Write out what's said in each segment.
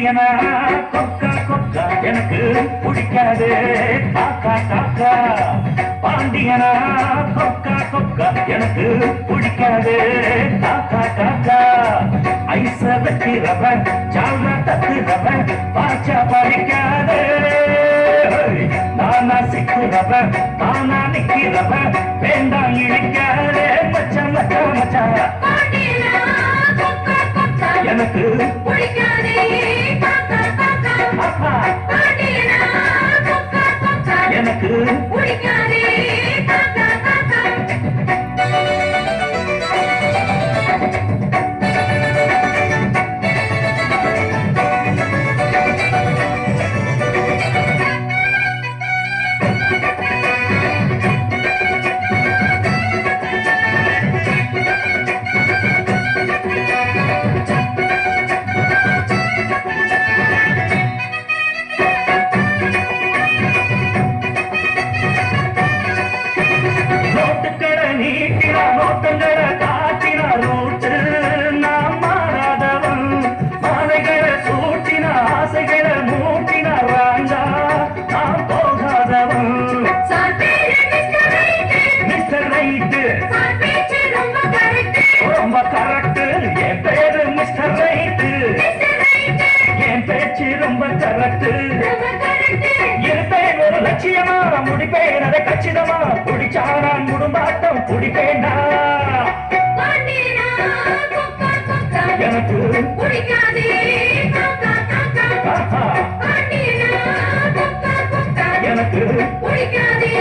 பாண்டியனா கொக்கா கொக்கா எனக்கு பிடிக்காது காக்கா காக்கா பாண்டியனா கொக்கா கொக்கா எனக்கு பிடிக்காது காக்கா காக்கா ஐச வைக்கிறவ ஜால்ரா தத்துறவ பாச்சா படிக்காது நானா சிக்கிறவ தானா நிக்கிறவ வேண்டாம் இழிக்காது மச்சா மச்சா மச்சா எனக்கு பிடிக்காதே எனக்கு பிடிக்காதே நோட்டங்களை காட்டின ரூட்டு நாம் மாறாதவன் மாலைகளை சூட்டின ஆசைகளை மூட்டின ராண்டா நாம் போகாதவன் மிஸ்டர் ரைட்டு ரொம்ப கரெக்டு என் பேரு மிஸ்டர் ரைட்டு என் பேச்சு ரொம்ப கரெக்டு இருப்பேன் ஒரு லட்சியமா முடிப்பேன் அதை கச்சிதமா குடிச்சா நான் குடும்பாட்டம் குடிப்பேனா எனக்கு பிடிக்காதே எனக்கு பிடிக்காதே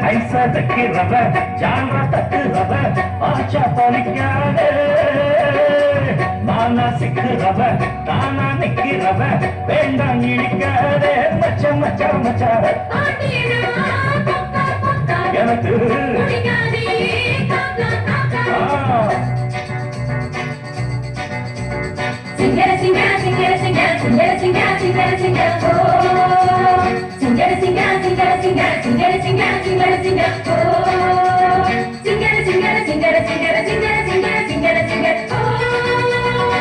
ஐசா தக்கிறவ ஜால்ரா தட்டுறவ ஆச்சா பலிக்காதே நானா சிக்கிறவ தானா நிக்கிறவ வேண்டாம் இடிக்காதே மச்ச மச்சா மச்சா எனக்கு Singera singera singera singera singera singera singera singera oh singera singera singera singera singera singera singera singera oh singera singera singera singera singera singera singera singera oh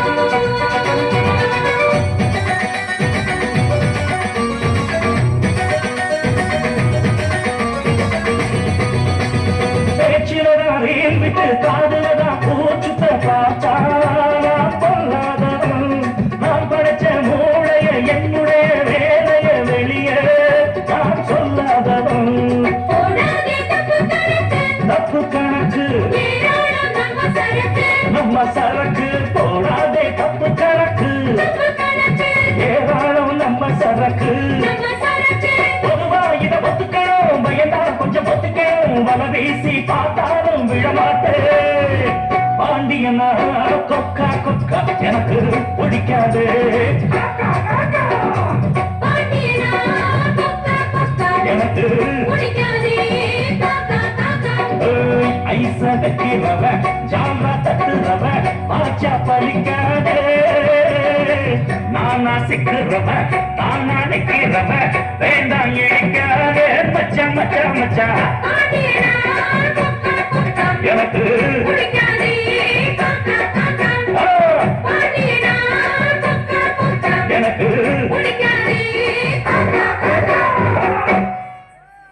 பேச்சிலதான் ரீல் விட்டு காதுலதான் பூச்சுத்த பார்த்தா பொல்லாதவன் நான் படைச்ச மூளைய என்னுடைய வேலைய வெளியே நான் சொல்லாதவன் தப்பு கணக்கு நம்ம சரக்கு போடாதே தப்பு கணக்கு ஏராளம் நம்ம சரக்கு பொதுவா இதை ஒத்துக்கணும் பயந்தா கொஞ்சம் ஒத்துக்கணும் வல வீசி பார்த்தாலும் விழமாட்டேன் பாண்டியனா கொக்கா கொக்கா எனக்கு பிடிக்காது எனக்கு ஐச வைக்கிறவ ஜால்ரா தட்டுறவ பாச்சா பலிக்காதே நானா சிக்கிறவ தானா நிக்கிறவ வேண்டாம் இழிக்காதே மச்சா மச்சா மச்சா எனக்கு